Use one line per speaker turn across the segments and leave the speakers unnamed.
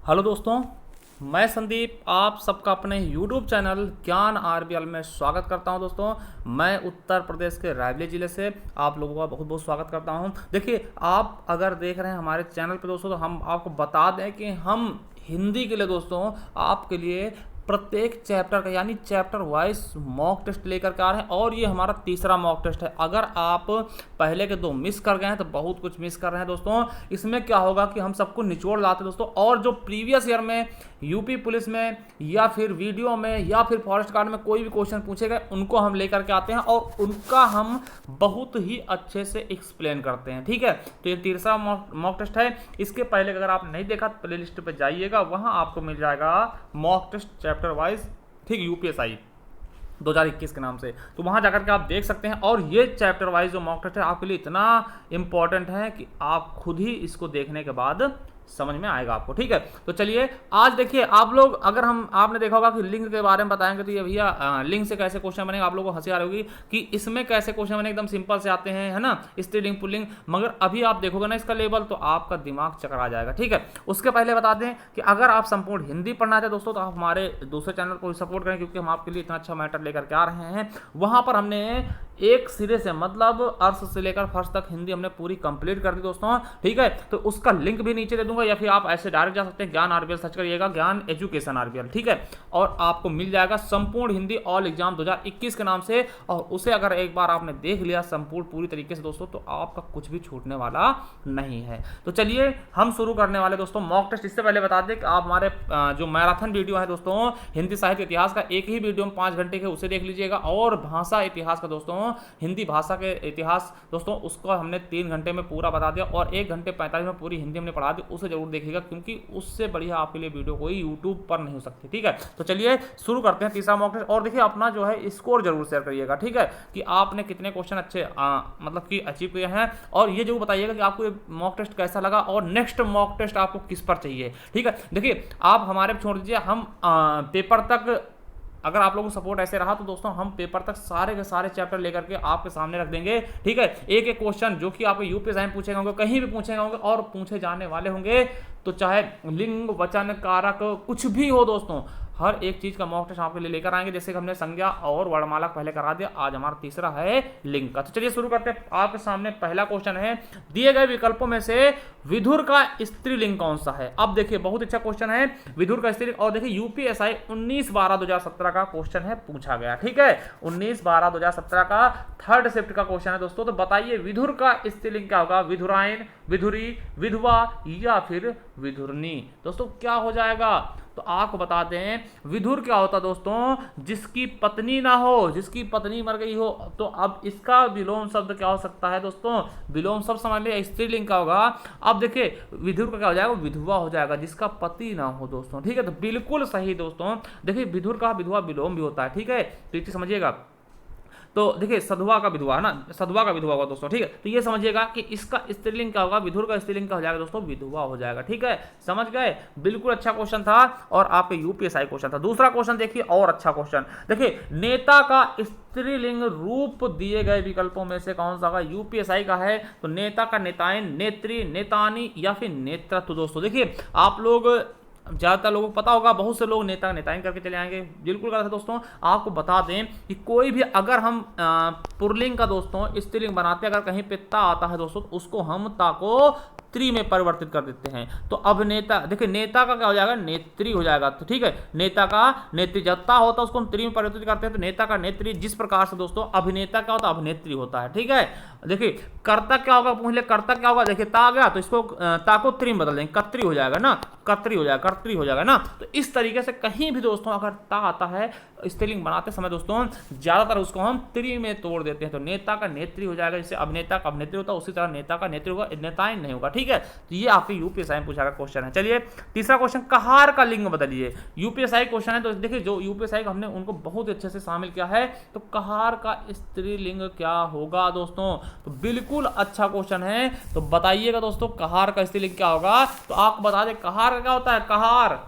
Hello दोस्तों, मैं संदीप आप सबका अपने YouTube चैनल ज्ञान आरबीएल में स्वागत करता हूं। दोस्तों, मैं उत्तर प्रदेश के रायबरेली ज़िले से आप लोगों का बहुत बहुत स्वागत करता हूं। देखिए, आप अगर देख रहे हैं हमारे चैनल पर दोस्तों, तो हम आपको बता दें कि हम हिंदी के लिए दोस्तों आपके लिए प्रत्येक चैप्टर का यानी चैप्टर वाइज मॉक टेस्ट लेकर के आ रहे हैं और ये हमारा तीसरा मॉक टेस्ट है। अगर आप पहले के दो मिस कर गए हैं तो बहुत कुछ मिस कर रहे हैं दोस्तों। इसमें क्या होगा कि हम सबको निचोड़ लाते हैं दोस्तों, और जो प्रीवियस ईयर में यूपी पुलिस में या फिर वीडियो में या फिर फॉरेस्ट गार्ड में कोई भी क्वेश्चन पूछे गए उनको हम लेकर के आते हैं और उनका हम बहुत ही अच्छे से एक्सप्लेन करते हैं। ठीक है, तो ये तीसरा मॉक टेस्ट है। इसके पहले अगर आप नहीं देखा तो प्ले लिस्ट पर जाइएगा, वहां आपको मिल जाएगा मॉक टेस्ट चैप्टर वाइज, ठीक, यूपीएसआई 2021 के नाम से, तो वहां जाकर के आप देख सकते हैं। और ये चैप्टर वाइज जो मॉक टेस्ट है आपके लिए इतना इंपॉर्टेंट है कि आप खुद ही इसको देखने के बाद समझ में आएगा आपको। ठीक है, तो चलिए आज देखिए, आप लोग अगर आपने देखा होगा कि लिंक के बारे में बताएंगे तो ये भैया लिंक से कैसे क्वेश्चन बनेगा, आप लोगों को हंसी आ रही होगी कि इसमें कैसे क्वेश्चन बने, एकदम सिंपल से आते हैं, है ना, स्त्रीलिंग पुल्लिंग। मगर अभी आप देखोगे ना इसका लेवल तो आपका दिमाग चकर आ जाएगा। ठीक है, उसके पहले बता दें कि अगर आप संपूर्ण हिंदी पढ़ना चाहते हैं दोस्तों तो आप हमारे दूसरे चैनल को सपोर्ट करें, क्योंकि हम आपके लिए इतना अच्छा मैटर लेकर के आ रहे हैं। वहां पर हमने एक सिरे से मतलब अर्थ से लेकर फर्स्ट तक हिंदी हमने पूरी कंप्लीट कर दी दोस्तों। ठीक है, तो उसका लिंक भी नीचे दे दूंगा, या फिर आप ऐसे डायरेक्ट जा सकते हैं, ज्ञान आरबीएल सर्च करिएगा, ज्ञान एजुकेशन आरबीएल। ठीक है, और आपको मिल जाएगा संपूर्ण हिंदी ऑल एग्जाम 2021 के नाम से। और उसे अगर एक बार आपने देख लिया संपूर्ण पूरी तरीके से दोस्तों, तो आपका कुछ भी छूटने वाला नहीं है। तो चलिए हम शुरू करने वाले दोस्तों मॉक टेस्ट। इससे पहले बता दें कि आप हमारे जो मैराथन वीडियो है दोस्तों हिंदी साहित्य इतिहास का, एक ही वीडियो में 5 घंटे के, उसे देख लीजिएगा। और भाषा इतिहास का दोस्तों, हिंदी भाषा के इतिहास दोस्तों, उसको हमने 3 घंटे में पूरा बता दिया और 1 घंटे 45 में पूरी हिंदी हमने पढ़ा दी, उसे जरूर देखिएगा, क्योंकि उससे बढ़िया आपके लिए वीडियो कोई यूट्यूब पर नहीं हो सकती। ठीक है, तो चलिए शुरू करते हैं तीसरा मॉक टेस्ट। और देखिए अपना जो है स्कोर जरूर शेयर करिएगा। ठीक है, कि आपने कितने क्वेश्चन अच्छे मतलब कि अचीव किए हैं, और ये जरूर बताइएगा कि आपको ये मॉक टेस्ट कैसा लगा और नेक्स्ट मॉक टेस्ट आपको किस पर चाहिए। ठीक है, देखिए आप हमारे पे छोड़ दीजिए, हम पेपर तक अगर आप लोगों को सपोर्ट ऐसे रहा तो दोस्तों हम पेपर तक सारे के सारे चैप्टर लेकर के आपके सामने रख देंगे। ठीक है, एक एक क्वेश्चन जो कि आपको यूपीएसआई में पूछे होंगे, कहीं भी पूछे होंगे और पूछे जाने वाले होंगे, तो चाहे लिंग वचन कारक कुछ भी हो दोस्तों, हर एक चीज का मॉक टेस्ट आपके लिए लेकर आएंगे। जैसे कि हमने संज्ञा और वर्णमाला पहले करा दिया, आज हमारा तीसरा है लिंग का। तो चलिए शुरू करते हैं। आपके सामने पहला क्वेश्चन है, दिए गए विकल्पों में से विधुर का स्त्रीलिंग कौन सा है। अब देखिए बहुत अच्छा क्वेश्चन है विधुर का स्त्रीलिंग, और देखिए यूपीएसआई 19/12/2017 का क्वेश्चन है, पूछा गया। ठीक है, 19/12/2017 का थर्ड शिफ्ट का क्वेश्चन है दोस्तों। तो बताइए विधुर का स्त्रीलिंग क्या होगा, विधुराइन, विधुरी, विधवा या फिर विधुरनी। दोस्तों क्या हो जाएगा, तो आपको बता दें विधुर क्या होता दोस्तों, जिसकी पत्नी ना हो, जिसकी पत्नी मर गई हो। तो अब इसका विलोम शब्द क्या हो सकता है दोस्तों, विलोम शब्द समझ लिया, स्त्रीलिंग का होगा। अब देखिए विधुर का क्या हो जाएगा, विधवा हो जाएगा, जिसका पति ना हो दोस्तों। ठीक है, तो बिल्कुल सही दोस्तों। देखिए विधुर का विधवा विलोम भी होता है। ठीक है, तो इसे समझिएगा। तो देखिए सधवा का विधवा है ना, सधवा का विधवा होगा दोस्तों। ठीक है, तो ये समझिएगा कि इसका स्त्रीलिंग क्या होगा, विधुर का स्त्रीलिंग क्या हो जाएगा दोस्तों, विधवा हो जाएगा। ठीक है, समझ गए, बिल्कुल अच्छा क्वेश्चन था और आपके यूपीएसआई क्वेश्चन था। दूसरा क्वेश्चन देखिए, और अच्छा क्वेश्चन देखिए, नेता का स्त्रीलिंग रूप दिए गए विकल्पों में से कौन सा होगा, यूपीएसआई का है तो नेता का नेतायन, नेत्री, नेतानी या फिर नेतृत्व। दोस्तों देखिए आप लोग ज्यादातर लोगों को पता होगा, बहुत से लोग नेता नेताइन करके चले आएंगे, बिल्कुल गलत है दोस्तों। आपको बता दें कि कोई भी अगर हम पुल्लिंग का दोस्तों स्त्रीलिंग बनाते हैं, अगर कहीं पे ता आता है दोस्तों, तो उसको हम ता को त्री में परिवर्तित कर देते हैं। तो अभिनेता देखिए, नेता का क्या हो जाएगा, नेत्री हो जाएगा। तो ठीक है, नेता का नेत्री जत्ता होता है उसको हम त्री में परिवर्तित करते हैं, तो नेता का नेत्री। जिस प्रकार से दोस्तों अभिनेता क्या होता है, अभिनेत्री होता है। ठीक है, देखिए कर्ता क्या होगा, पूछ ले कर्ता क्या होगा, देखिए ता आ गया तो इसको ता को त्री में बदल देंगे, कत्री हो जाएगा ना, कत्री हो जाएगा, कर्त्री हो जाएगा ना। तो इस तरीके से कहीं भी दोस्तों अगर ता आता है स्त्रीलिंग बनाते समय दोस्तों ज्यादातर उसको हम त्री में तोड़ देते हैं, तो नेता का नेत्री हो जाएगा। जैसे अभिनेता का अभिनेत्री होता है उसी तरह नेता का नेत्री होगा, नेतायन नहीं होगा। ठीक है, तो ये आपके यूपीएसआई में पूछा गया क्वेश्चन है। चलिए तीसरा क्वेश्चन, कहार का लिंग बदलिए। यूपीएसआई क्वेश्चन है, तो देखिए जो यूपीएसआई का हमने उनको बहुत अच्छे से शामिल किया है। तो कहार का स्त्रीलिंग क्या होगा दोस्तों, तो बिल्कुल अच्छा क्वेश्चन है। तो बताइएगा दोस्तों कहार का स्त्रीलिंग क्या होगा। तो आपको बता दें कहार का क्या होता है, कहार,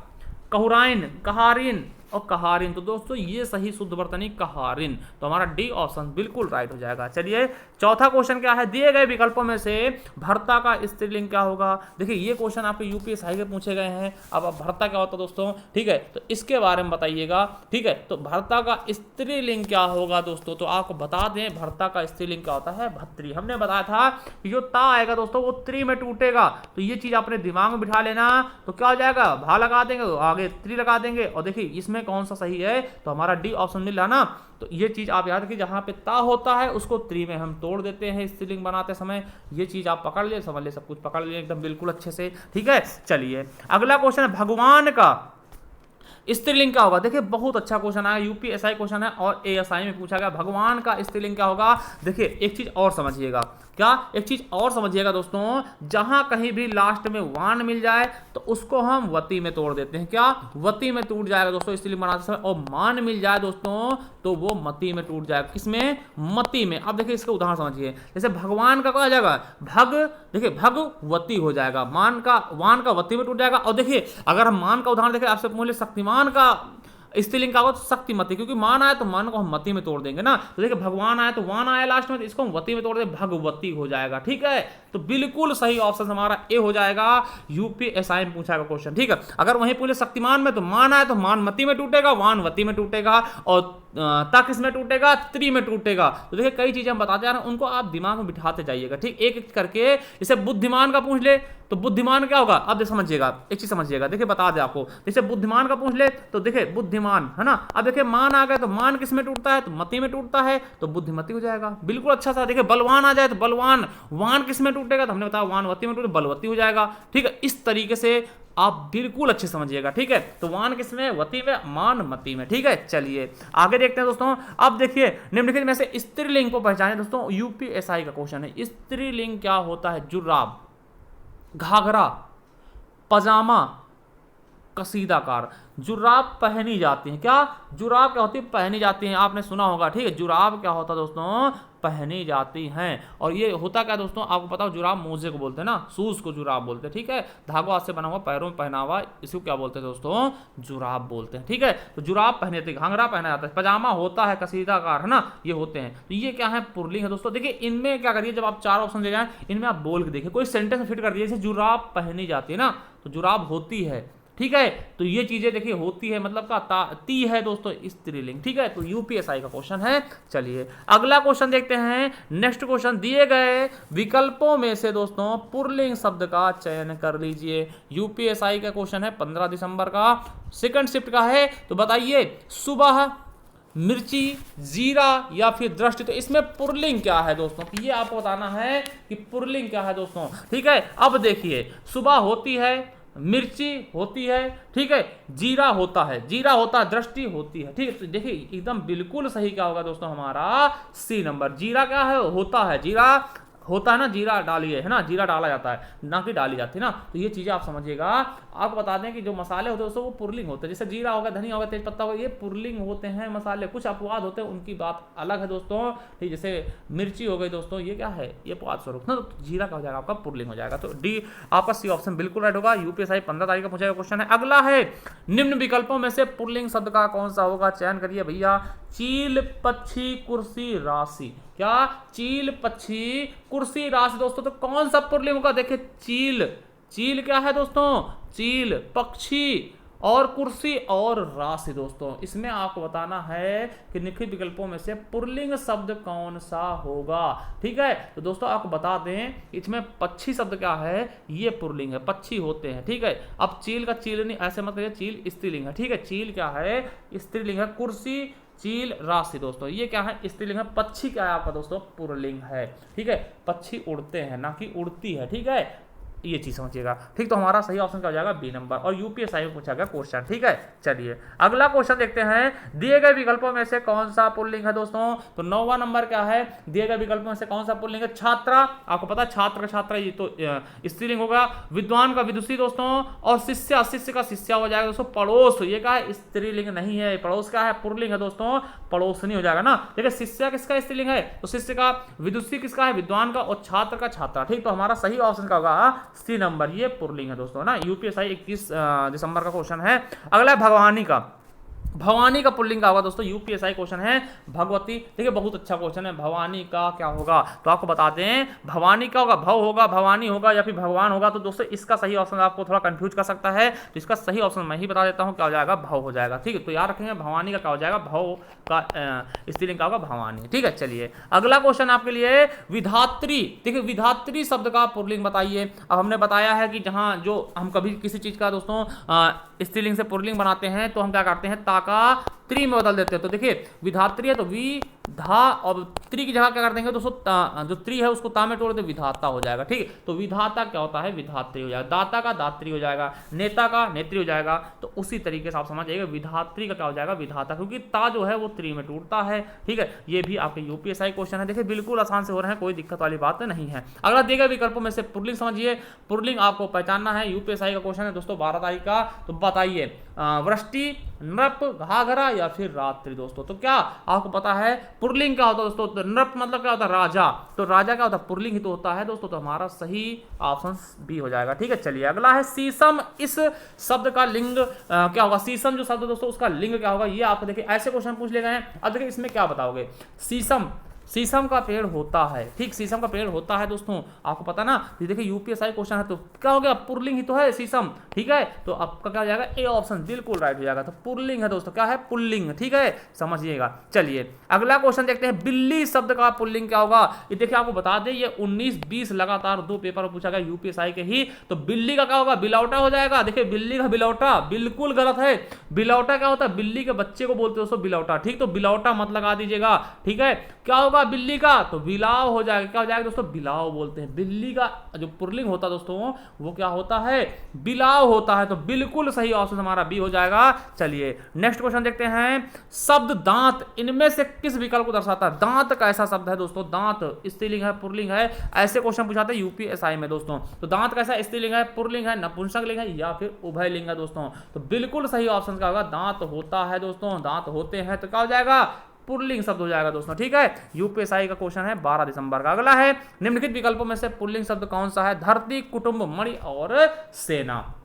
कहुराइन, कहारिन और कहारिन। तो दोस्तों ये सही शुद्ध वर्तनी कहारिन, तो हमारा डी ऑप्शन बिल्कुल राइट हो जाएगा। चलिए चौथा क्वेश्चन क्या है, दिए गए विकल्पों में से भर्ता का स्त्रीलिंग क्या होगा। देखिए ये क्वेश्चन आपके यूपीएसआई के पूछे गए हैं। अब भर्ता क्या होता है दोस्तों, ठीक है, तो इसके बारे में बताइएगा। ठीक है, तो भर्ता का स्त्रीलिंग क्या होगा दोस्तों, तो आपको बता दें भर्ता का स्त्रीलिंग क्या होता है, भत्री। हमने बताया था कि जो ता आएगा दोस्तों वो त्री में टूटेगा, तो ये चीज अपने दिमाग में बिठा लेना। तो क्या हो जाएगा, भा लगा देंगे तो आगे त्री लगा देंगे। और देखिए इसमें कौन सा सही है, तो हमारा डी ऑप्शन मिल रहा ना। तो ये चीज आप याद रखिए, जहां पे ता होता है उसको त्री में हम तोड़ देते हैं स्त्रीलिंग बनाते समय। ये चीज आप पकड़ ले, समझ ले, सब कुछ पकड़ ले एकदम बिल्कुल अच्छे से। ठीक है, चलिए अगला क्वेश्चन है, भगवान का स्त्रीलिंग क्या होगा। देखिए बहुत अच्छा क्वेश्चन आया, यूपीएसआई क्वेश्चन है और एएसआई में पूछा गया भगवान का स्त्रीलिंग क्या होगा। देखिए एक चीज और समझिएगा, क्या एक चीज और समझिएगा दोस्तों, जहां कहीं भी लास्ट में वान मिल जाए तो उसको हम वती में तोड़ देते हैं। क्या वती में टूट जाएगा दोस्तों स्त्रीलिंग बनाते समय, और मान मिल जाए दोस्तों तो वो मती में टूट जाएगा। किसमें, मती में। अब देखिए इसका उदाहरण समझिए, जैसे भगवान का क्या हो जाएगा, भग, देखिए भगवती हो जाएगा, मान का वान का वती में टूट जाएगा। और देखिए अगर हम मान का उदाहरण देखें, आपसे बोले शक्तिमान का स्त्रीलिंग का होगा तो शक्तिमती, क्योंकि मान आया तो मान को हम मती में तोड़ देंगे ना। तो देखिए भगवान आया तो वान आया लास्ट में, तो इसको हम वती में तोड़ देंगे, भगवती हो जाएगा। ठीक है, तो बिल्कुल सही ऑप्शन हमारा ए हो जाएगा, यूपीएसआई में पूछा गया क्वेश्चन। ठीक है, अगर वहीं पूछे शक्तिमान में तो मान आया तो मान मती में टूटेगा, वान वती में टूटेगा, और ता किस में टूटेगा, त्री में टूटेगा। तो देखिए कई चीजें हम बताते जा रहे हैं, उनको आप दिमाग में बिठाते जाइएगा। ठीक, एक एक करके। जैसे बुद्धिमान का पूछ ले तो बुद्धिमान क्या होगा, अब समझिएगा, एक चीज समझिएगा, देखिए बता दे आपको। जैसे बुद्धिमान का पूछ ले तो देखिए बुद्धिमान है ना, अब देखिए मान आ गया तो मान किस में टूटता है, तो मती में टूटता है, तो बुद्धिमती हो जाएगा। बिल्कुल अच्छा सा। देखिए बलवान आ जाए तो बलवान, वान किस में टूटेगा, तो हमने बताया वान वती में टूटे, बलवती हो जाएगा। ठीक है, इस तरीके से आप बिल्कुल अच्छे समझिएगा। ठीक है, तो वान किसमें, वती में, मान मती में। ठीक है, चलिए आगे देखते हैं दोस्तों। अब देखिए निम्नलिखित में से स्त्रीलिंग को पहचाने दोस्तों, यूपीएसआई का क्वेश्चन है। स्त्रीलिंग क्या होता है, जुराब, घाघरा, पजामा, कसीदाकार। जुराब पहनी जाती हैं, क्या जुराब क्या होती है, पहनी जाती हैं, आपने सुना होगा। ठीक है, जुराब क्या होता है दोस्तों, पहनी जाती हैं। और ये होता क्या दोस्तों, आपको पता हो, जुराब मोजे को बोलते हैं ना, शूज को जुराब बोलते हैं। ठीक है, धागो हाथ से बना हुआ, पैरों में पहना हुआ, इसको क्या बोलते हैं दोस्तों, जुराब बोलते हैं। ठीक है, तो जुराब पहने जाती है, घाघरा पहना जाता है, पजामा होता है कसीदाकार, है ना, ये होते हैं। तो ये क्या है, पुरलिंग है दोस्तों। देखिए इनमें क्या करिए, जब आप चार ऑप्शन दे जाए इनमें आप बोल के देखिए, कोई सेंटेंस फिट कर दिए, जैसे जुराब पहनी जाती है ना, तो जुराब होती है। ठीक है, तो ये चीजें देखिए होती है मतलब का ती है दोस्तों स्त्रीलिंग। ठीक है, तो यूपीएसआई का क्वेश्चन है। चलिए अगला क्वेश्चन देखते हैं। नेक्स्ट क्वेश्चन, दिए गए विकल्पों में से दोस्तों पुरलिंग शब्द का चयन कर लीजिए। यूपीएसआई का क्वेश्चन है 15 दिसंबर का, सेकंड शिफ्ट का है। तो बताइए, सुबह, मिर्ची, जीरा या फिर दृष्टि। तो इसमें पुरलिंग क्या है दोस्तों, तो ये आपको बताना है कि पुरलिंग क्या है दोस्तों। ठीक है, अब देखिए सुबह होती है, मिर्ची होती है, ठीक है, जीरा होता है, दृष्टि होती है। ठीक है, तो देखिए एकदम बिल्कुल सही क्या होगा दोस्तों, हमारा सी नंबर। जीरा क्या है, होता है, जीरा होता है ना, जीरा डालिए, है ना, जीरा डाला जाता है, ना कि डाली जाती है ना। तो ये चीजें आप समझिएगा। आपको बता दें कि जो मसाले होते हैं दोस्तों वो पुरलिंग होते हैं। जैसे जीरा होगा, धनिया होगा, तेज पत्ता होगा, ये पुरलिंग होते हैं मसाले। कुछ अपवाद होते हैं, उनकी बात अलग है दोस्तों। ठीक, जैसे मिर्ची हो गई दोस्तों, ये क्या है, ये अपवाद स्वरूप ना, तो जीरा का हो जाएगा आपका पुरलिंग हो जाएगा। तो डी आपका सी ऑप्शन बिल्कुल राइट होगा। यूपीएसआई 15 तारीख का पूछा क्वेश्चन है। अगला है, निम्न विकल्पों में से पुरलिंग शब्द का कौन सा होगा, चयन करिए भैया। चील, पक्षी, कुर्सी, राशि। क्या, चील, पक्षी, कुर्सी, राशि दोस्तों। तो कौन सा पुरलिंग होगा, देखिए चील, चील क्या है दोस्तों, चील, पक्षी और कुर्सी और राशि दोस्तों। इसमें आपको बताना है कि निम्नलिखित विकल्पों में से पुरलिंग शब्द कौन सा होगा। ठीक है, तो दोस्तों आपको बता दें इसमें पक्षी शब्द क्या है, ये पुरलिंग है, पक्षी होते हैं। ठीक है, अब चील का चील नहीं ऐसे मत करिए, चील स्त्रीलिंग है। ठीक है, चील क्या है, स्त्रीलिंग है, कुर्सी, चील, राशि दोस्तों ये क्या है, स्त्रीलिंग है। पक्षी क्या है आपका दोस्तों, पुरलिंग है। ठीक है, पक्षी उड़ते हैं ना कि उड़ती है। ठीक है, ये चीज समझिएगा। ठीक, तो हमारा सही ऑप्शन क्या हो जाएगा, बी नंबर। और यूपीएसआई में पूछा गया क्वेश्चन। ठीक है, चलिए अगला क्वेश्चन देखते हैं। दिए गए विकल्पों में से कौन सा पुल्लिंग है दोस्तों, तो 9वां नंबर क्या है, दिए गए विकल्पों में से कौन सा पुल्लिंग है, छात्रा। आपको पता है छात्र का छात्रा, ये तो स्त्रीलिंग होगा। विद्वान का विदुषी दोस्तों, और शिष्य, शिष्य का शिष्या हो जाएगा दोस्तों। पड़ोस, ये क्या है, स्त्रीलिंग नहीं है, पड़ोस क्या है, पुल्लिंग है दोस्तों, पड़ोसनी हो जाएगा ना। देखिए शिष्य किसका स्त्रीलिंग है, तो शिष्य का, विदुषी किसका है, विद्वान का, और छात्र का छात्रा। ठीक, तो हमारा सही ऑप्शन क्या होगा, सी नंबर, ये पुरलिंग है दोस्तों ना। यूपीएसआई 21 दिसंबर का क्वेश्चन है। अगला है भगवानी का। भवानी का पुल्लिंग क्या होगा दोस्तों, यूपीएसआई क्वेश्चन है। भगवती, देखिए बहुत अच्छा क्वेश्चन है, भवानी का क्या होगा, तो आपको बता दें भवानी क्या होगा, भव होगा, भवानी होगा या फिर भगवान होगा। तो दोस्तों इसका सही ऑप्शन आपको थोड़ा कंफ्यूज कर सकता है, तो इसका सही ऑप्शन मैं ही बता देता हूँ, क्या हो जाएगा, भव हो जाएगा। ठीक है, तो याद रखेंगे भवानी का क्या हो जाएगा, भव का स्त्रीलिंग क्या होगा, भवानी। ठीक है, चलिए अगला क्वेश्चन आपके लिए विधात्री। देखिए विधात्री शब्द का पुल्लिंग बताइए। अब हमने बताया है कि जहाँ जो हम कभी किसी चीज का दोस्तों स्त्रीलिंग से पुल्लिंग बनाते हैं तो हम क्या करते हैं, ताका त्री में बदल देते हैं। तो देखिए विधात्री है तो वि धा और त्री की जगह क्या कर देंगे दोस्तों, जो त्री है उसको ता में तोड़ देते, विधाता हो जाएगा। ठीक है, तो विधाता क्या होता है, विधात्री हो जाएगा। दाता का दात्री हो जाएगा, नेता का नेत्री हो जाएगा। तो उसी तरीके से आप समझ जाइएगा विधात्री का क्या हो जाएगा, विधाता, क्योंकि ता जो है वो त्री में टूटता है। ठीक है, ये भी आपके यूपीएसआई क्वेश्चन है। देखिए बिल्कुल आसान से हो रहे हैं, कोई दिक्कत वाली बात नहीं है। अगला देगा विकल्पों में से पुल्लिंग समझिए, पुल्लिंग आपको पहचानना है। यूपीएसआई का क्वेश्चन है दोस्तों 12 तारीख का। तो बताइए वृष्टि, नृप, घाघरा या फिर रात्रि दोस्तों। तो क्या आपको पता है पुल्लिंग क्या होता है दोस्तों, तो नृप मतलब क्या होता है, राजा। तो राजा क्या होता है, पुल्लिंग ही तो होता है दोस्तों। तो हमारा सही ऑप्शन बी हो जाएगा। ठीक है, चलिए अगला है शीशम। इस शब्द का लिंग क्या होगा, शीशम जो शब्द दोस्तों उसका लिंग क्या होगा, ये आपको देखिए ऐसे क्वेश्चन पूछ ले गए हैं। अब देखिए इसमें क्या बताओगे, शीशम, शीशम का पेड़ होता है। ठीक, शीशम का पेड़ होता है दोस्तों, आपको पता ना। ये देखिए यूपीएसआई क्वेश्चन है, तो क्या हो गया, पुल्लिंग ही तो है शीशम। ठीक है, तो आपका क्या हो जाएगा, ए ऑप्शन बिल्कुल राइट हो जाएगा। तो पुल्लिंग है दोस्तों, क्या है, पुल्लिंग। ठीक है, समझिएगा। चलिए अगला क्वेश्चन देखते हैं, बिल्ली शब्द का पुल्लिंग क्या होगा। ये देखिए आपको बता दें ये 19-20 लगातार 2 पेपर में पूछा गया यूपीएसआई के ही। तो बिल्ली का क्या होगा, बिलौटा हो जाएगा। देखिए बिल्ली का बिलौटा बिल्कुल गलत है। बिलौटा क्या होता है, बिल्ली के बच्चे को बोलते हैं दोस्तों बिलौटा। ठीक, तो बिलौटा मत लगा दीजिएगा। ठीक है, क्या होगा बिल्ली का, तो बिलाव हो जाएगा। क्या हो जाएगा दोस्तों, बिलाव बोलते हैं। बिल्ली का जो पुल्लिंग होता है दोस्तों वो क्या होता है, बिलाव होता है। तो बिल्कुल सही ऑप्शन हमारा बी हो जाएगा। चलिए नेक्स्ट क्वेश्चन देखते हैं, शब्द दांत इनमें से किस विकल्प को दर्शाता है। दांत कैसा शब्द है दोस्तों, दांत स्त्रीलिंग है, पुल्लिंग है, ऐसे क्वेश्चन पूछाते हैं यूपीएसआई में दोस्तों। तो दांत कैसा, स्त्रीलिंग है, पुल्लिंग है, नपुंसक लिंग है या फिर उभय लिंग है दोस्तों। तो बिल्कुल सही ऑप्शन क्या होगा, दांत होता है दोस्तों, दांत होते हैं। तो क्या हो जाएगा, पुल्लिंग शब्द हो जाएगा दोस्तों। ठीक है, यूपीएसआई का क्वेश्चन है 12 दिसंबर का। अगला है निम्नलिखित विकल्पों में से पुल्लिंग शब्द कौन सा है, धरती, कुटुंब, मणि और सेना।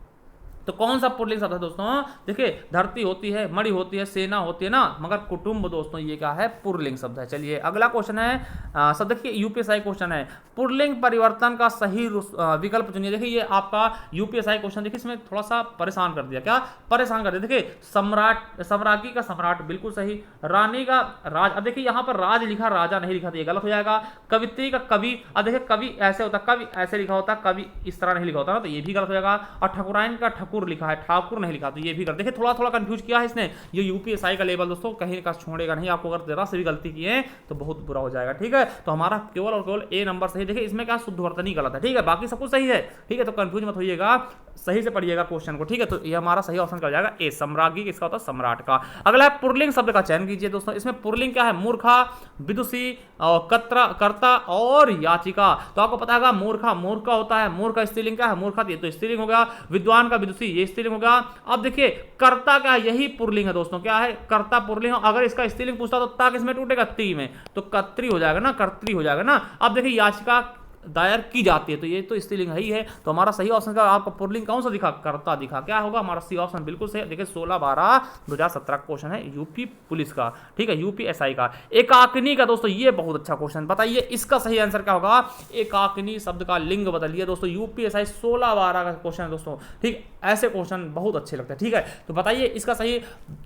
तो कौन सा पुल्लिंग शब्द है दोस्तों, देखिए धरती होती है, मणि होती है, सेना होती है ना, मगर कुटुंब दोस्तों ये क्या है, पुल्लिंग शब्द है। चलिए अगला क्वेश्चन है सब देखिए यूपीएसआई क्वेश्चन है, पुल्लिंग परिवर्तन का सही विकल्प चुनिए। देखिए ये आपका यूपीएसआई क्वेश्चन, देखिए इसमें थोड़ा सा परेशान कर दिया, क्या परेशान कर दिया। देखिए सम्राट, सम्राज्ञी का सम्राट बिल्कुल सही, रानी का राज। अब देखिए यहाँ पर राज लिखा, राजा नहीं लिखा, तो ये गलत हो जाएगा। कवित्री का कवि, अब देखिए कवि ऐसे होता, कवि ऐसे लिखा होता, कवि इस तरह नहीं लिखा होता ना, तो ये भी गलत हो जाएगा। और ठकुराइन का ठाकुर लिखा है, ठाकुर नहीं लिखा, तो ये भी गलत। देखिए थोड़ा थोड़ा कंफ्यूज किया है इसने। ये यूपीएसआई का लेवल दोस्तों कहीं का छोड़ेगा नहीं आपको, अगर जरा से भी गलती किए तो बहुत बुरा हो जाएगा। ठीक है, तो हमारा केवल और केवल ए नंबर सही। देखिए इसमें क्या शुद्ध वर्तनी गलत है, ठीक है, बाकी सब कुछ सही है। ठीक है, तो कंफ्यूज मत होइएगा, सही से पढ़िएगा क्वेश्चन को। ठीक है, तो ये हमारा सही ऑप्शन क्या हो जाएगा, ए, सम्राज्ञी किसका होता है, सम्राट का। अगला है पुल्लिंग शब्द का चयन कीजिए दोस्तों। इसमें पुल्लिंग क्या है, मूर्खा, विदुषी और कर्ता और याचिका। तो आपको पता होगा मूर्खा, मूर्ख का होता है, मूर्ख का स्त्रीलिंग क्या है, मूर्खा, तो स्त्रीलिंग हो गया। विद्वान का विदुषी, ये स्त्रीलिंग हो गया। अब देखिए कर्ता क्या है, यही पुल्लिंग है दोस्तों, क्या है, कर्ता पुल्लिंग। अगर इसका स्त्रीलिंग पूछता तो ता किसमें टूटेगा, ती में, तो कत्री हो जाएगा ना, कर्त्री हो जाएगा ना। अब देखिए याचिका दायर की जाती है, तो ये तो स्त्रीलिंग ही है। तो हमारा सही ऑप्शन का आपको पुल्लिंग कौन सा दिखा, कर्ता दिखा, क्या होगा हमारा सही ऑप्शन बिल्कुल सही। देखिए 16/12/2017 का क्वेश्चन है यूपी पुलिस का। ठीक है, यूपीएसआई का। एकाकिनी का दोस्तों ये बहुत अच्छा क्वेश्चन, बताइए इसका सही आंसर क्या होगा। एकाकिनी शब्द का लिंग बदलिए दोस्तों, यूपीएसआई 16/12 का क्वेश्चन है दोस्तों। ठीक, ऐसे क्वेश्चन बहुत अच्छे लगते हैं। ठीक है, तो बताइए इसका सही,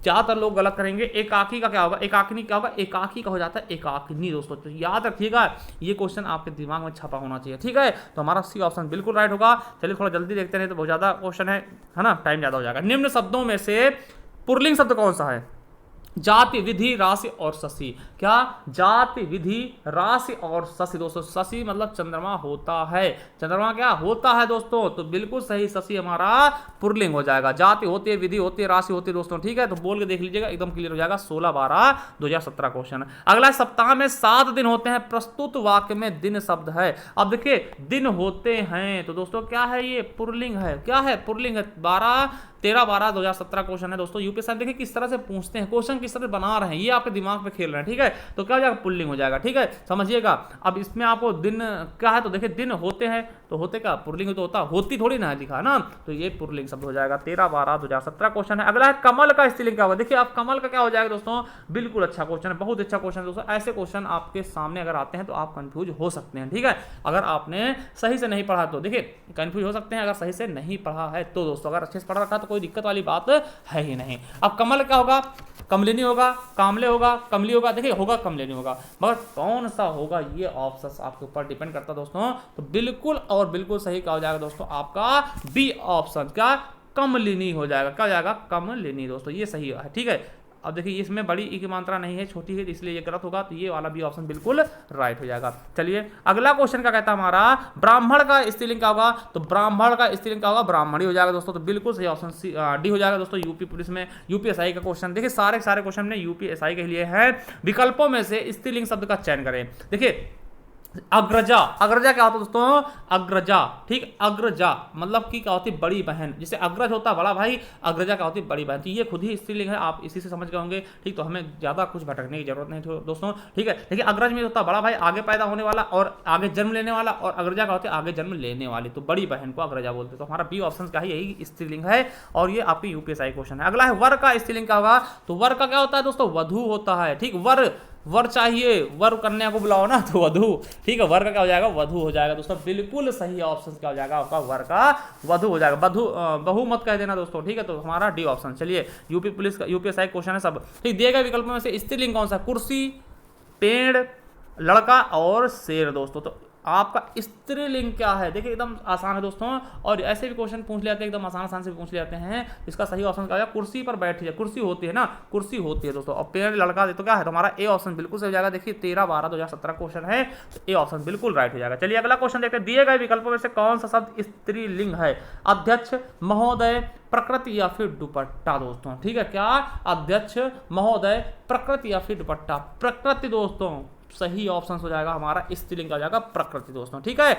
ज्यादातर लोग गलत करेंगे। एकाकी का क्या होगा, एकाकिनी क्या होगा, एकाकी का हो जाता है एकाकिनी दोस्तों। तो याद रखिएगा ये क्वेश्चन आपके दिमाग में छपा होना चाहिए। ठीक है, तो हमारा सी ऑप्शन बिल्कुल राइट होगा। चलिए थोड़ा जल्दी देखते हैं, तो बहुत ज्यादा क्वेश्चन है ना, टाइम ज्यादा हो जाएगा। निम्न शब्दों में से पुल्लिंग शब्द कौन सा है, जाति, विधि, राशि और शशि। क्या, जाति, विधि, राशि और शशि दोस्तों। शशि मतलब चंद्रमा होता है, चंद्रमा क्या होता है दोस्तों, तो बिल्कुल सही शशि हमारा पुल्लिंग हो जाएगा। जाति होती है, विधि होती है, राशि होती है दोस्तों। ठीक है, तो बोल के देख लीजिएगा, एकदम क्लियर हो जाएगा। 16/12/2017 क्वेश्चन। अगला, सप्ताह में 7 दिन होते हैं, प्रस्तुत वाक्य में दिन शब्द है। अब देखिए दिन होते हैं, तो दोस्तों क्या है, ये पुल्लिंग है, क्या है, पुल्लिंग है। 12 13/12/2017 क्वेश्चन है दोस्तों। यूपीएससी देखिए किस तरह से पूछते हैं, क्वेश्चन किस तरह से बना रहे हैं, ये आपके दिमाग पे खेल रहे हैं, ठीक है। तो क्या हो जाएगा, पुल्लिंग हो जाएगा, ठीक है, समझिएगा। अब इसमें आपको दिन क्या है, तो देखिए दिन होते हैं, तो होते का पुल्लिंग तो होता, होती थोड़ी ना लिखा ना, तो ये पुल्लिंग शब्द हो जाएगा। 13/12/2017 क्वेश्चन है। अगला है कमल का स्त्रीलिंग क्या होगा। देखिए आप कमल का क्या हो जाएगा दोस्तों, बिल्कुल अच्छा क्वेश्चन है, बहुत अच्छा क्वेश्चन है दोस्तों। ऐसे क्वेश्चन आपके सामने अगर आते हैं तो आप कंफ्यूज हो सकते हैं, ठीक है। अगर आपने सही से नहीं पढ़ा तो देखिए कंफ्यूज हो सकते हैं, अगर सही से नहीं पढ़ा है तो दोस्तों। अगर अच्छे से पढ़ रखा तो कोई दिक्कत वाली बात है ही नहीं। अब कमल क्या होगा, कमलिनी होगा, कामले होगा, कमली होगा, देखिए होगा कमलिनी होगा, मगर कौन सा होगा ये ऑप्शन आपके ऊपर डिपेंड करता है दोस्तों। तो बिल्कुल और बिल्कुल सही क्या हो जाएगा दोस्तों, आपका बी ऑप्शन, क्या कमलिनी हो जाएगा, क्या हो जाएगा, कमलिनी दोस्तों, ये सही है, ठीक है। अब देखिए इसमें बड़ी ई की मात्रा नहीं है, छोटी है, इसलिए ये गलत होगा, तो ये वाला भी ऑप्शन बिल्कुल राइट हो जाएगा। चलिए अगला क्वेश्चन क्या कहता है हमारा, ब्राह्मण का स्त्रीलिंग क्या होगा, तो ब्राह्मण का स्त्रीलिंग क्या होगा, ब्राह्मणी हो जाएगा दोस्तों। तो बिल्कुल सही ऑप्शन डी हो जाएगा दोस्तों। यूपी पुलिस में यूपीएसआई का क्वेश्चन, देखिए सारे क्वेश्चन में यूपीएसआई के लिए है। विकल्पों में से स्त्रीलिंग शब्द का चयन करें। देखिए अग्रजा, अग्रजा क्या होता है दोस्तों, अग्रजा, ठीक, अग्रजा मतलब कि क्या होती है, बड़ी बहन। जैसे अग्रज होता है बड़ा भाई, अग्रजा क्या होती है, बड़ी बहन। तो ये खुद ही स्त्रीलिंग है, आप इसी से समझ गए होंगे, ठीक। तो हमें ज्यादा कुछ भटकने की जरूरत नहीं दोस्तों, ठीक है। देखिए अग्रज में होता है बड़ा भाई, आगे पैदा होने वाला और आगे जन्म लेने वाला, और अग्रजा क्या होती है, आगे जन्म लेने वाली। तो बड़ी बहन को अग्रजा बोलते हैं। तो हमारा बी ऑप्शन का ही यही स्त्रीलिंग है, और ये आपकी यूपीएसआई क्वेश्चन है। अगला है वर का स्त्रीलिंग क्या होगा, तो वर का क्या होता है दोस्तों, वधु होता है, ठीक। वर चाहिए, वर कन्या को बुलाओ ना, तो वधु, ठीक है। वर का क्या हो जाएगा, वधु हो जाएगा दोस्तों। बिल्कुल सही ऑप्शन क्या हो जाएगा आपका, वर का वधु हो जाएगा। बहु मत कह देना दोस्तों, ठीक है। तो हमारा डी ऑप्शन। चलिए यूपी पुलिस का यूपीएसआई क्वेश्चन है सब, ठीक। दिए गए विकल्पों में से स्त्रीलिंग कौन सा, कुर्सी, पेड़, लड़का और शेर दोस्तों। तो आपका स्त्रीलिंग क्या है, देखिए एकदम आसान है दोस्तों, और ऐसे भी क्वेश्चन पूछ लेते हैं एकदम आसान से भी पूछ लेते हैं। इसका सही ऑप्शन क्या है, कुर्सी पर बैठी है, कुर्सी होती है ना, कुर्सी होती है दोस्तों। और पेड़ लड़का तो क्या है, तो हमारा ए ऑप्शन बिल्कुल सही हो जाएगा। देखिए 13/12/2017 क्वेश्चन है, तो ए ऑप्शन बिल्कुल राइट हो जाएगा। चलिए अगला क्वेश्चन देखते हैं, दिए गए विकल्पों में से कौन सा शब्द स्त्रीलिंग है, अध्यक्ष, महोदय, प्रकृति या फिर दुपट्टा दोस्तों, ठीक है। क्या, अध्यक्ष, महोदय, प्रकृति या फिर दुपट्टा। प्रकृति दोस्तों सही ऑप्शन हो जाएगा हमारा, स्त्रीलिंग का जाएगा प्रकृति दोस्तों, ठीक है।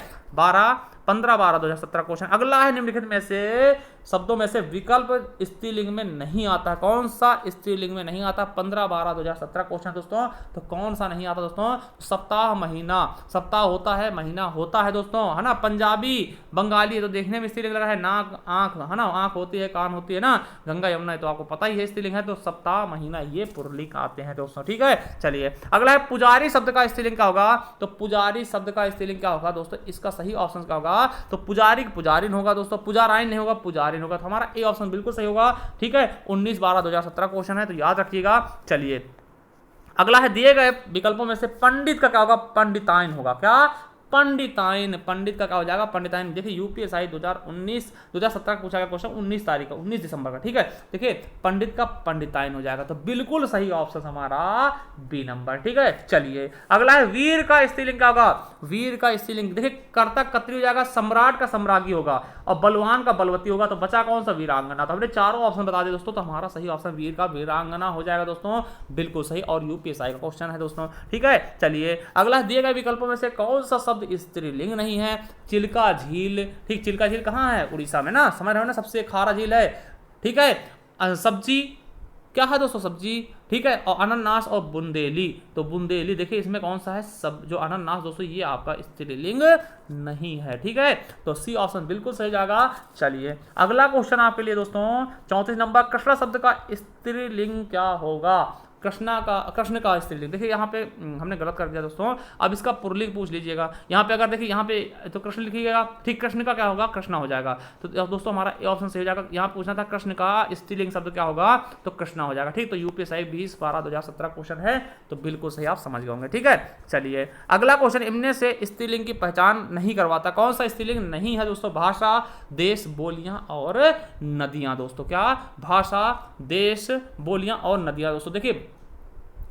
15/12/2017 क्वेश्चन। अगला है निम्नलिखित में से शब्दों में से विकल्प स्त्रीलिंग में नहीं आता है, कौन सा स्त्रीलिंग में नहीं आता, 15/12/2017 क्वेश्चन दोस्तों। तो कौन सा नहीं आता दोस्तों, सप्ताह, महीना, सप्ताह होता है, महीना होता है दोस्तों, है ना। पंजाबी, बंगाली तो देखने में स्त्रीलिंग लगा है, नाक, आंख, है ना, आंख होती है, कान होती है ना, गंगा यमुना तो आपको पता ही है स्त्रीलिंग है। तो सप्ताह, महीना ये पुरलिंग आते हैं दोस्तों, ठीक है। चलिए अगला है पुजारी शब्द का स्त्रीलिंग क्या होगा, तो पुजारी शब्द का स्त्रीलिंग क्या होगा दोस्तों, इसका सही ऑप्शन क्या होगा, तो पुजारी, पुजारिन होगा दोस्तों, पुजाराइन नहीं होगा, पुजारिन होगा। तो हमारा ए ऑप्शन बिल्कुल सही होगा, ठीक है। 19/12/2017 क्वेश्चन है, तो याद रखिएगा। चलिए अगला है, दिए गए विकल्पों में से पंडित का क्या होगा, पंडिताइन होगा, क्या, पंडिताइन। पंडित का क्या हो जाएगा, पंडिताइन। देखिए यूपीएसआई 2017 का पूछा गया क्वेश्चन 19 तारीख का, 19 दिसंबर का, ठीक है। देखिए पंडित का पंडिताइन हो जाएगा। तो बिल्कुल सही ऑप्शन हमारा बी नंबर, ठीक है। चलिए अगला है, वीर का स्त्रीलिंग क्या होगा, वीर का स्त्रीलिंग देखिए कर्ता कत्री हो जाएगा, सम्राट का सम्राज्ञी होगा, और बलवान का बलवती होगा। तो बचा कौन सा, वीरांगना। तो हमने चारों ऑप्शन बता दिए दोस्तों, तो हमारा सही ऑप्शन वीर का वीरांगना हो जाएगा दोस्तों, बिल्कुल सही। और यूपीएसआई का क्वेश्चन है दोस्तों, ठीक है। चलिए अगला, दिए गए विकल्पों में से कौन सा शब्द स्त्रीलिंग नहीं है, चिल्का झील, ठीक। चिल्का झील कहाँ है, उड़ीसा में ना, समझ रहे हो ना, सबसे खारा झील है, ठीक है। सब्जी क्या है दोस्तों, सब्जी, ठीक है। और अनानास और बुंदेली, तो बुंदेली देखिए इसमें कौन सा है, सब जो अनानास दोस्तों ये आपका स्त्रीलिंग नहीं है, ठीक है। तो सी ऑप्शन बिल्कुल सही जाएगा। चलिए अगला क्वेश्चन आपके लिए दोस्तों 34 नंबर, कृष्णा शब्द का स्त्रीलिंग क्या होगा, कृष्ण का स्त्रीलिंग। देखिए यहाँ पे हमने गलत कर दिया दोस्तों, अब इसका पुल्लिंग पूछ लीजिएगा। यहाँ पे अगर देखिए यहाँ पे तो कृष्ण लिखिएगा, ठीक, कृष्ण का क्या होगा, कृष्णा हो जाएगा। तो दोस्तों हमारा ए ऑप्शन सही हो जाएगा। यहाँ पूछना था कृष्ण का स्त्रीलिंग शब्द क्या होगा, तो कृष्णा हो जाएगा, ठीक। तो यूपीएसआई 20/12/2017 क्वेश्चन है, तो बिल्कुल सही आप समझ गए होंगे, ठीक है। चलिए अगला क्वेश्चन, इनमें से स्त्रीलिंग की पहचान नहीं करवाता, कौन सा स्त्रीलिंग नहीं है दोस्तों, भाषा, देश, बोलियां और नदियां दोस्तों। क्या, भाषा, देश, बोलियां और नदियां दोस्तों। देखिए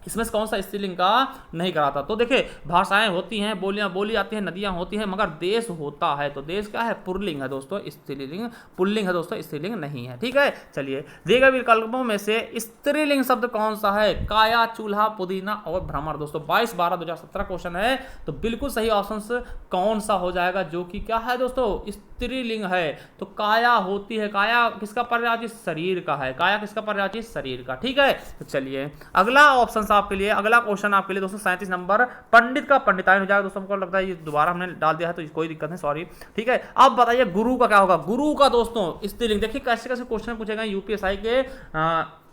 इसमें से कौन सा स्त्रीलिंग का नहीं कराता। तो देखिए भाषाएं होती हैं, बोलियां बोली जाती हैं, नदियां होती हैं, मगर देश होता है तो देश क्या है, पुल्लिंग है दोस्तों, स्त्रीलिंग पुल्लिंग है दोस्तों, स्त्रीलिंग नहीं है। ठीक है, चलिए देखिए विकल्पों में से स्त्रीलिंग शब्द कौन सा है, काया, चूल्हा, पुदीना और भ्रमर। दोस्तों 22/12/2017 क्वेश्चन है, तो बिल्कुल सही ऑप्शन कौन सा हो जाएगा, जो कि क्या है दोस्तों, स्त्रीलिंग है। तो काया होती है, काया किसका पर्यायवाची, शरीर का है, काया किसका पर्यायवाची, शरीर का। ठीक है, तो चलिए अगला ऑप्शन आपके लिए, अगला क्वेश्चन आपके लिए दोस्तों 37 नंबर, पंडित का पंडिताइन हो जाएगा। दोस्तों हमको लगता है ये दोबारा हमने डाल दिया है तो कोई दिक्कत नहीं, सॉरी। ठीक है, अब बताइए गुरु का क्या होगा, गुरु का दोस्तों स्त्रीलिंग। देखिए कैसे कैसे क्वेश्चन पूछेगा यूपीएसआई के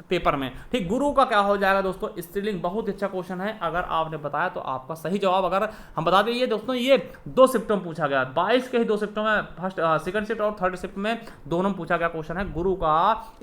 पेपर में। ठीक, गुरु का क्या हो जाएगा दोस्तों, स्त्रीलिंग। बहुत अच्छा क्वेश्चन है, अगर आपने बताया तो आपका सही जवाब। अगर हम बता दें ये दोस्तों, ये 2 शिफ्टों में पूछा गया, 22 के ही 2 शिफ्टों में, फर्स्ट सेकंड शिफ्ट और थर्ड शिफ्ट में दोनों में पूछा गया क्वेश्चन है, गुरु का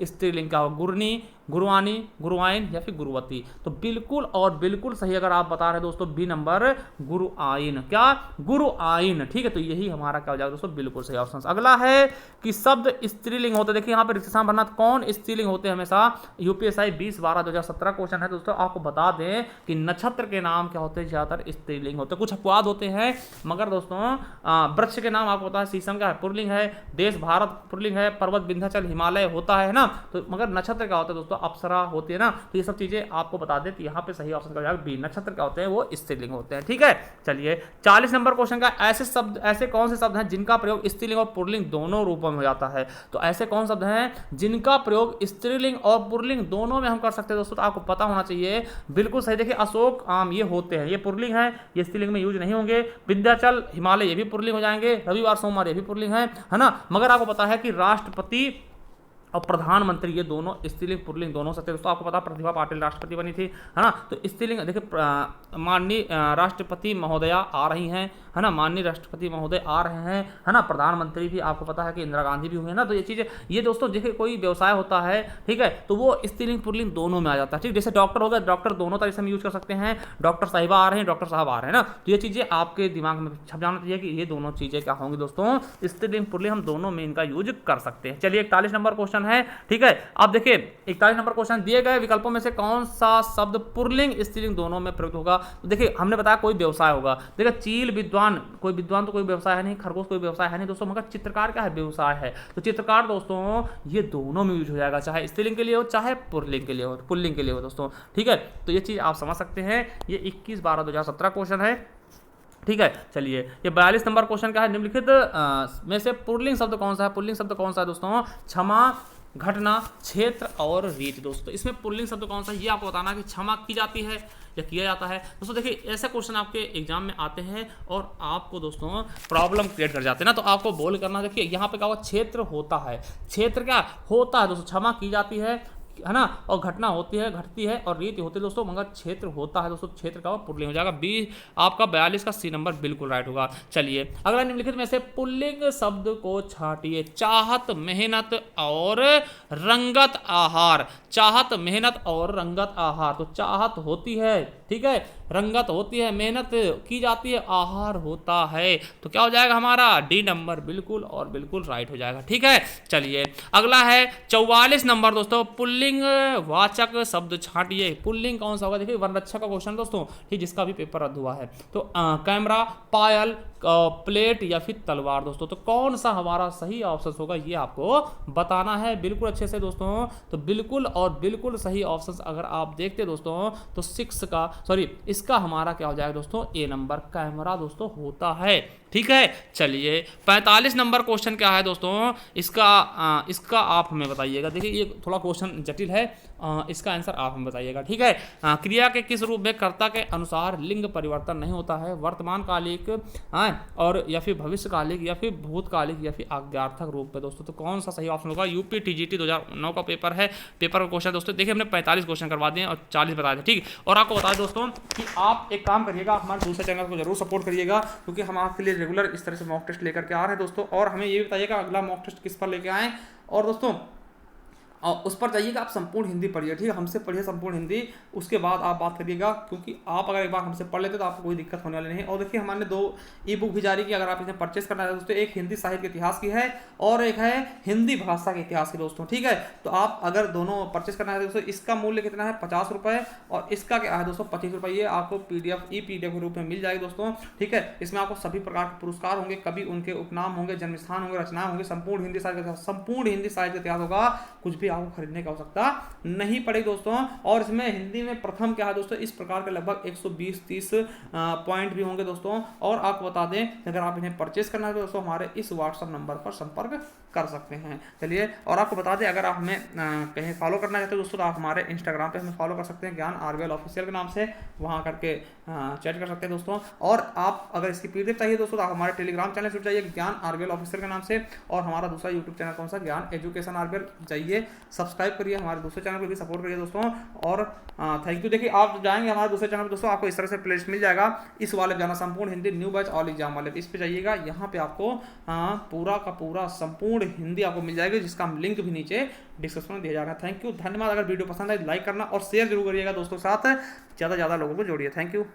स्त्रीलिंग क्या होगा, गुरनी, गुरुवानी, गुरुआइन या फिर गुरुवती। तो बिल्कुल और बिल्कुल सही अगर आप बता रहे हैं दोस्तों, बी नंबर गुरुआइन। क्या, गुरुआइन। ठीक है, तो यही हमारा क्या हो जाएगा दोस्तों, बिल्कुल सही ऑप्शन। अगला है कि शब्द स्त्रीलिंग होते, देखिए यहाँ पर रिक्शा भरना कौन स्त्रीलिंग होते हैं हमेशा, यूपीएसआई 20/12/2017 क्वेश्चन है दोस्तों। आपको बता दें कि नक्षत्र के नाम क्या होते हैं, ज्यादातर स्त्रीलिंग होते हैं, कुछ अपवाद होते हैं, मगर दोस्तों वृक्ष के नाम आपको पता है, शीशम का है, पुल्लिंग है, देश भारत पुल्लिंग है, पर्वत विंध्याचल हिमालय होता है ना, तो मगर नक्षत्र क्या होता है दोस्तों, अप्सरा होती है ना। तो ये सब चीजें आपको बता दें, तो यहाँ पे सही ऑप्शन का बी, नक्षत्र क्या होते हैं, वो स्त्रीलिंग होते हैं। ठीक है, चलिए 40 नंबर क्वेश्चन का, ऐसे शब्द, ऐसे कौन से शब्द हैं जिनका प्रयोग स्त्रीलिंग और पुल्लिंग दोनों रूपों में हो जाता है। तो ऐसे कौन शब्द हैं जिनका प्रयोग स्त्रीलिंग और पुल्लिंग दोनों में हम कर सकते हैं दोस्तों, तो आपको पता होना चाहिए। बिल्कुल सही, देखिए अशोक, आम, ये होते हैं, ये पुल्लिंग है, ये स्त्रीलिंग में यूज नहीं होंगे। विंध्याचल, हिमालय, ये भी पुल्लिंग हो जाएंगे। रविवार, सोमवार, ये भी पुल्लिंग है ना। मगर आपको पता है कि राष्ट्रपति और प्रधानमंत्री ये दोनों स्त्रीलिंग पुल्लिंग दोनों सकते हैं दोस्तों। आपको पता प्रतिभा पाटिल राष्ट्रपति बनी थी, है ना, तो स्त्रीलिंग। देखिए माननीय राष्ट्रपति महोदया आ रही हैं, है ना, माननीय राष्ट्रपति महोदय आ रहे हैं, है ना, प्रधानमंत्री भी आपको पता है कि इंदिरा गांधी भी हुई है ना। तो ये चीज़ें, ये दोस्तों देखिए कोई व्यवसाय होता है, ठीक है, तो वो स्त्रीलिंग पुल्लिंग दोनों में आ जाता है। ठीक, जैसे डॉक्टर हो गया, डॉक्टर दोनों तरह से हम यूज कर सकते हैं, डॉक्टर साहिबा आ रहे हैं, डॉक्टर साहब आ रहे हैं ना। तो ये चीज़ें आपके दिमाग में छप जाना चाहिए कि ये दोनों चीज़ें क्या होंगी दोस्तों, स्त्रीलिंग पुल्लिंग हम दोनों में इनका यूज कर सकते हैं। चलिए 41 नंबर क्वेश्चन है। ठीक है, अब देखिए 41 नंबर क्वेश्चन, दिए गए विकल्पों में से कौन सा शब्द पुल्लिंग स्त्रीलिंग दोनों में प्रयुक्त होगा। तो देखिए हमने बताया कोई व्यवसाय होगा, देखिए चील विद्वान, कोई विद्वान तो कोई व्यवसाय है नहीं, खरगोश कोई व्यवसाय है नहीं दोस्तों, मगर चित्रकार क्या है, व्यवसाय है। तो चित्रकार दोस्तों ये दोनों में यूज हो जाएगा, चाहे स्त्रीलिंग के लिए हो चाहे पुल्लिंग के लिए हो, पुल्लिंग के लिए हो दोस्तों। ठीक है, तो ये चीज आप समझ सकते हैं। ये 21/12/2017 क्वेश्चन है। ठीक है, चलिए ये 42 नंबर क्वेश्चन क्या है, निम्नलिखित में से पुल्लिंग शब्द कौन सा है, पुल्लिंग शब्द कौन सा है दोस्तों, क्षमा, घटना, क्षेत्र और रीति। दोस्तों इसमें पुल्लिंग शब्द कौन सा है, ये आपको बताना कि क्षमा की जाती है या किया जाता है। दोस्तों देखिए ऐसे क्वेश्चन आपके एग्जाम में आते हैं और आपको दोस्तों प्रॉब्लम क्रिएट कर जाते हैं ना, तो आपको बोल करना, देखिए यहाँ पे क्या हुआ, क्षेत्र होता है, क्षेत्र क्या होता है दोस्तों, क्षमा की जाती है ना, और घटना होती है, घटती है, और रीति होती है दोस्तों, मगर क्षेत्र होता है दोस्तों, क्षेत्र का पुल्लिंग हो जाएगा। बी आपका 42 का सी नंबर बिल्कुल राइट होगा। चलिए अगला निम्नलिखित में से पुल्लिंग शब्द को छांटिए, चाहत, मेहनत और रंगत आहार, चाहत, मेहनत और रंगत आहार। तो चाहत होती है, ठीक है, रंगत होती है, मेहनत की जाती है, आहार होता है, तो क्या हो जाएगा हमारा डी नंबर बिल्कुल और बिल्कुल राइट हो जाएगा। ठीक है, चलिए अगला है 44 नंबर दोस्तों, पुल्लिंग वाचक शब्द छांटिए। पुल्लिंग कौन सा होगा, देखिए वनरक्षक का क्वेश्चन दोस्तों, ठीक, जिसका भी पेपर रद्द हुआ है। तो कैमरा, पायल, प्लेट या फिर तलवार दोस्तों, तो कौन सा हमारा सही ऑप्शन होगा ये आपको बताना है बिल्कुल अच्छे से दोस्तों। तो बिल्कुल और बिल्कुल सही ऑप्शन अगर आप देखते दोस्तों तो 6 का, सॉरी, इसका हमारा क्या हो जाएगा दोस्तों, ए नंबर कैमरा दोस्तों होता है। ठीक है, चलिए 45 नंबर क्वेश्चन क्या है दोस्तों, इसका आप हमें बताइएगा। देखिए ये थोड़ा क्वेश्चन जटिल है, इसका आंसर आप हमें बताइएगा। ठीक है, क्रिया के किस रूप में कर्ता के अनुसार लिंग परिवर्तन नहीं होता है, वर्तमान कालिक और या फिर भविष्यकालिक या फिर भूतकालिक या फिर आज्ञार्थक रूप में दोस्तों। तो कौन सा सही ऑप्शन होगा, यूपी टीजीटी 2009 का पेपर है, पेपर का क्वेश्चन दोस्तों। देखिए हमने 45 क्वेश्चन करवा दिए और 40 बताए थे। ठीक, और आपको बता दें दोस्तों कि आप एक काम करिएगा, हमारे दूसरे चैनल को जरूर सपोर्ट करिएगा, क्योंकि हम आपके लिए रेगुलर इस तरह से मॉक टेस्ट लेकर के आ रहे हैं दोस्तों। और हमें ये भी बताइएगा अगला मॉक टेस्ट किस पर लेके आएँ। और दोस्तों और उस पर जाइएगा, आप संपूर्ण हिंदी पढ़िए, ठीक है, हमसे पढ़िए संपूर्ण हिंदी, उसके बाद आप बात करिएगा, क्योंकि आप अगर एक बार हमसे पढ़ लेते तो आपको कोई दिक्कत होने वाली नहीं। और देखिए हमने 2 ई बुक भी जारी की, अगर आप इन्हें परचेस करना है दोस्तों, एक हिंदी साहित्य के इतिहास की है और एक है हिंदी भाषा के इतिहास की दोस्तों, ठीक है। तो आप अगर दोनों परचेस करना है दोस्तों, इसका मूल्य कितना है 50 रुपये और इसका क्या है दोस्तों 25 रुपये, ये आपको PDF के रूप में मिल जाएगी दोस्तों, ठीक है। इसमें आपको सभी प्रकार के पुरस्कार होंगे, कभी उनके उपनाम होंगे, जन्म स्थान होंगे, रचनाएं होंगी, संपूर्ण हिंदी साहित्य का इतिहास होगा, कुछ भी आपको खरीदने की आवश्यकता नहीं पड़ेगी दोस्तों। और इसमें हिंदी में प्रथम क्या है दोस्तों, इस प्रकार के लगभग 120-30 पॉइंट भी होंगे दोस्तों। और आपको बता दें, अगर आप इन्हें परचेस करना है तो दोस्तों हमारे इस व्हाट्सएप नंबर पर संपर्क कर सकते हैं। चलिए, और आपको बता दें, अगर आप हमें कहीं फॉलो करना चाहते हैं दोस्तों, तो आप हमारे इंस्टाग्राम पे हमें फॉलो कर सकते हैं, ज्ञान RBL ऑफिशियल के नाम से, वहां करके चैट कर सकते हैं दोस्तों। और आप अगर इसकी PDF चाहिए दोस्तों, तो आप हमारे टेलीग्राम चैनल जुड़ जाइए, ज्ञान RBL ऑफिशियल के नाम से। और हमारा दूसरा यूट्यूब चैनल कौन सा, ज्ञान एजुकेशन RBL, जाइए सब्सक्राइब करिए, हमारे दूसरे चैनल को भी सपोर्ट करिए दोस्तों। और थैंक यू। देखिए, आप जाएंगे हमारे दूसरे चैनल पर दोस्तों, आपको इस तरह से प्लेलिस्ट मिल जाएगा, इस वाले जाना संपूर्ण Hindi new batch all exam वाले, इस पे जाइएगा, यहाँ पे आपको पूरा का पूरा संपूर्ण हिंदी आपको मिल जाएगी, जिसका लिंक भी नीचे डिस्क्रिप्शन में दिया जाएगा। थैंक यू, धन्यवाद। अगर वीडियो पसंद आए लाइक करना और शेयर जरूर करिएगा दोस्तों के साथ, ज़्यादा से ज़्यादा लोगों को जोड़िए। Thank you.